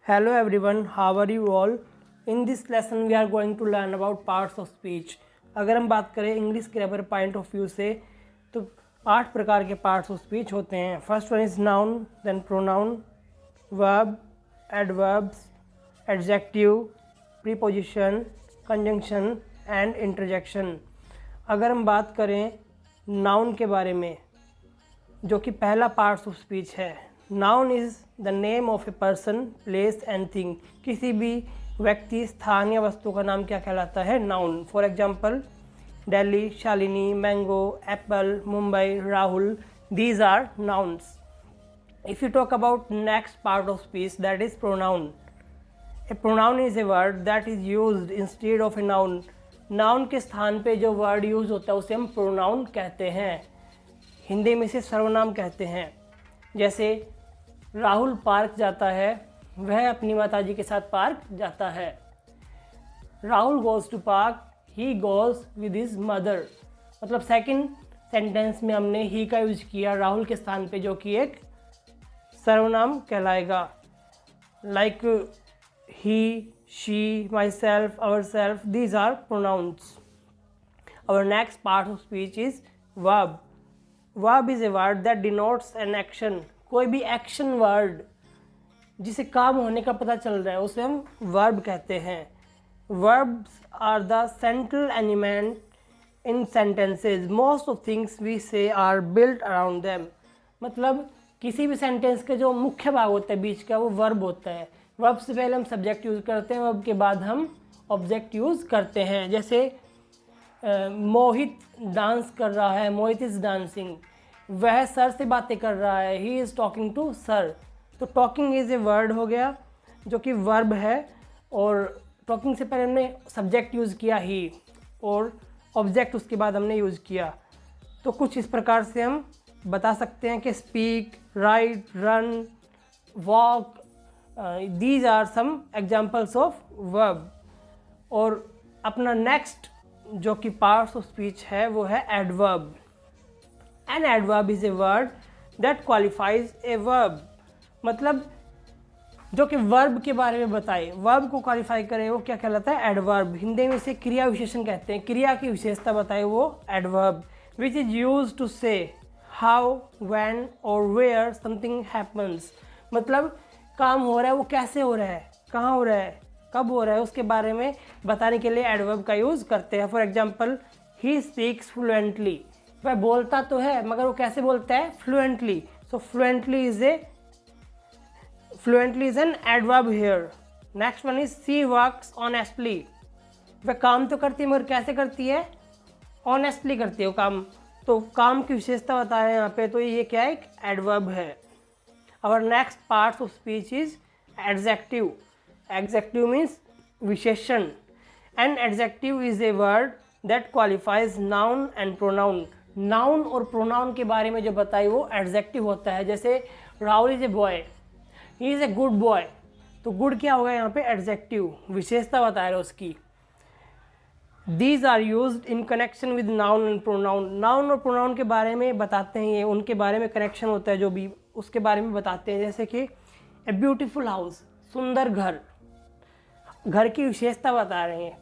Hello everyone, how are you all? In this lesson we are going to learn about parts of speech. अगर हम बात करें English grammar point of view से तो 8 प्रकार के पार्ट्स ऑफ स्पीच होते हैं. First one is noun, then pronoun, verb, adverbs, adjective, preposition, conjunction and interjection. अगर हम बात करें नाउन के बारे में, जो कि पहला पार्ट ऑफ स्पीच है. Noun is the name of a person, place and thing. किसी भी व्यक्ति, स्थान या वस्तु का नाम क्या कहलाता है? Noun. For example Delhi, Shalini, mango, apple, Mumbai, Rahul. These are nouns. If you talk about next part of speech, that is pronoun. A pronoun is a word that is used instead of a noun. Noun के स्थान पे जो word use होता है उसे हम pronoun कहते हैं. हिंदी में से सर्वनाम कहते हैं. जैसे राहुल पार्क जाता है, वह अपनी माताजी के साथ पार्क जाता है. Rahul goes to park, he goes with his mother. मतलब सेकंड सेंटेंस में हमने ही का यूज किया राहुल के स्थान पे, जो कि एक सर्वनाम कहलाएगा. Like he, she, my self, our self, these are pronouns. Our next part of speech is verb. Verb is a word that denotes an action. कोई भी एक्शन वर्ड जिसे काम होने का पता चल रहा है उसे हम वर्ब कहते हैं. Verbs are the central element in sentences. Most of things we say are built around them. मतलब किसी भी सेंटेंस के जो मुख्य भाग होता है बीच का, वो वर्ब होता है. वर्ब से पहले हम सब्जेक्ट यूज़ करते हैं, वर्ब के बाद हम ऑब्जेक्ट यूज़ करते हैं. जैसे मोहित डांस कर रहा है, मोहित इज़ डांसिंग. वह सर से बातें कर रहा है, he is talking to sir. तो टॉकिंग इज़ ए वर्ड हो गया जो कि वर्ब है, और टॉकिंग से पहले हमने सब्जेक्ट यूज़ किया ही, और ऑब्जेक्ट उसके बाद हमने यूज़ किया. तो कुछ इस प्रकार से हम बता सकते हैं कि speak, write, run, walk, these are some examples of verb. और अपना नेक्स्ट जो कि पार्ट्स ऑफ स्पीच है वो है adverb. An adverb is a word that qualifies a verb. मतलब जो कि वर्ब के बारे में बताए, वर्ब को क्वालिफाई करे, वो क्या कहलाता है? एडवर्ब. हिंदी में इसे क्रिया विशेषण कहते हैं. क्रिया की विशेषता बताए वो adverb. Which is use to say how, when और वेयर समथिंग हैपन्स. मतलब काम हो रहा है, वो कैसे हो रहा है, कहाँ हो रहा है, कब हो रहा है, उसके बारे में बताने के लिए एडवर्ब का यूज़ करते हैं. For example he speaks fluently. वह बोलता तो है मगर वो कैसे बोलता है? Fluently. So fluently is an adverb here. Next one is she works honestly. वह काम तो करती है मगर कैसे करती है? ऑनेस्टली करती है वो काम. तो काम की विशेषता बता रहे हैं यहाँ पे, तो ये क्या है? एक एडवर्ब है. Our next part of speech is adjective. Adjective means विशेषण. And adjective is a word that qualifies noun and pronoun. Noun और प्रोनाउन के बारे में जो बताई वो एडजेक्टिव होता है. जैसे Rahul is a boy, he is a good boy. तो गुड क्या होगा यहाँ पे? एडजेक्टिव. विशेषता बता रहे उसकी. These are used in connection with noun and pronoun. Noun और प्रोनाउन के बारे में बताते हैं, ये उनके बारे में कनेक्शन होता है जो भी, उसके बारे में बताते हैं. जैसे कि ए ब्यूटीफुल हाउस, सुंदर घर, घर की विशेषता बता रहे हैं.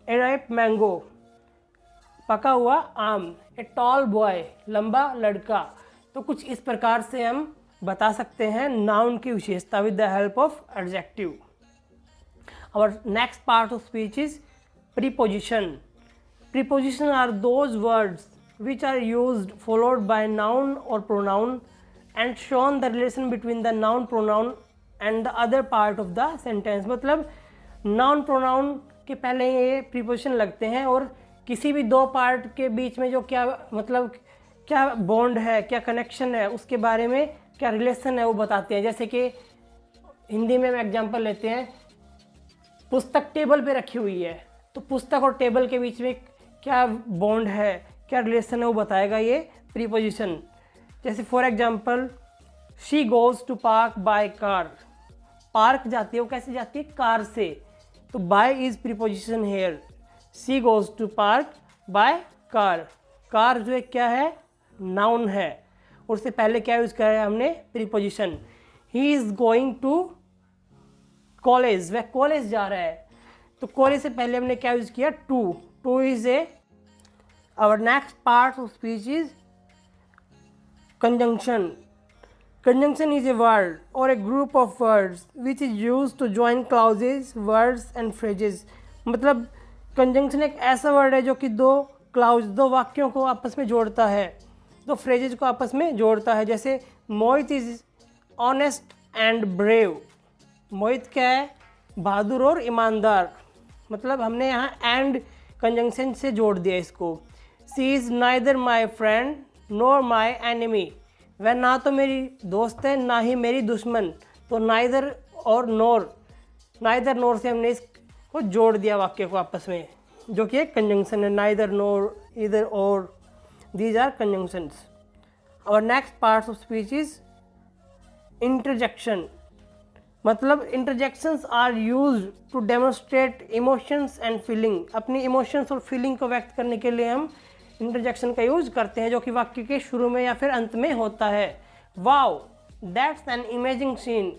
ए राइप मैंगो, पका हुआ आम. ए टॉल बॉय, लंबा लड़का. तो कुछ इस प्रकार से हम बता सकते हैं नाउन की विशेषता with the help of adjective. Our next part of speech is preposition. Preposition are those words which are used followed by noun और pronoun and shown the relation between the noun, pronoun and the other part of the sentence. मतलब noun pronoun के पहले ये preposition लगते हैं, और किसी भी दो पार्ट के बीच में जो क्या मतलब क्या बॉन्ड है, क्या कनेक्शन है, उसके बारे में क्या रिलेशन है वो बताते हैं. जैसे कि हिंदी में हम एग्जांपल लेते हैं, पुस्तक टेबल पे रखी हुई है, तो पुस्तक और टेबल के बीच में क्या बॉन्ड है, क्या रिलेशन है, वो बताएगा ये प्रीपोजिशन. जैसे for example she goes to park by car. Park जाती है, वो कैसे जाती है? कार से. तो by is preposition here. She goes to park by car. Car जो है क्या है? नाउन है. और उससे पहले क्या यूज़ करा है हमने? Preposition. He is going to college, वह कॉलेज जा रहा है। तो कॉलेज से पहले हमने क्या यूज़ किया, to. To is a. Our next part of speech is conjunction. Conjunction is a word or a group of words which is used to join clauses, words and phrases। मतलब conjunction एक ऐसा word है जो कि दो clause, दो वाक्यों को आपस में जोड़ता है, दो फ्रेजेज को आपस में जोड़ता है। जैसे मोहित इज ऑनेस्ट एंड ब्रेव। मोहित क्या है, बहादुर और ईमानदार। मतलब हमने यहाँ एंड कंजंक्शन से जोड़ दिया इसको। She is neither my friend nor my enemy. वह ना तो मेरी दोस्त है ना ही मेरी दुश्मन। तो नाइदर और नोर, नाइदर नोर से हमने इसको जोड़ दिया वाक्य को आपस में, जो कि एक कंजंक्शन है। Neither nor, either or, these are conjunctions. और next part of speech is interjection. मतलब interjections are used to demonstrate emotions and feeling. अपनी इमोशंस और फीलिंग को व्यक्त करने के लिए हम इंटरजेक्शन का यूज करते हैं, जो कि वाक्य के शुरू में या फिर अंत में होता है। Wow that's an amazing scene.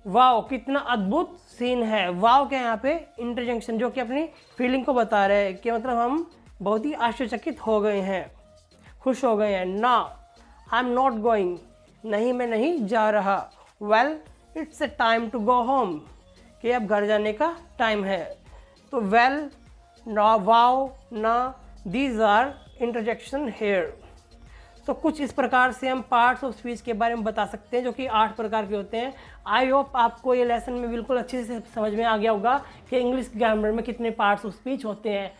Wow कितना अद्भुत सीन है। वाओ क्या है यहाँ पे, इंटरजेक्शन, जो कि अपनी फीलिंग को बता रहे हैं कि मतलब हम बहुत ही आश्चर्यचकित हो गए हैं, खुश हो गए हैं। ना, आई एम नॉट गोइंग, नहीं मैं नहीं जा रहा। Well it's a time to go home, कि अब घर जाने का टाइम है। तो वेल, ना, वाओ, ना, दीज आर इंटरजेक्शन हेयर। तो कुछ इस प्रकार से हम पार्ट्स ऑफ स्पीच के बारे में बता सकते हैं, जो कि 8 प्रकार के होते हैं। आई होप आपको ये लेसन में बिल्कुल अच्छे से समझ में आ गया होगा कि इंग्लिश ग्रामर में कितने पार्ट्स ऑफ स्पीच होते हैं।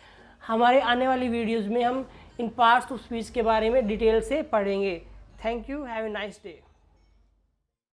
हमारे आने वाली वीडियोज़ में हम इन पार्ट्स ऑफ स्पीच के बारे में डिटेल से पढ़ेंगे। Thank you, have a nice day.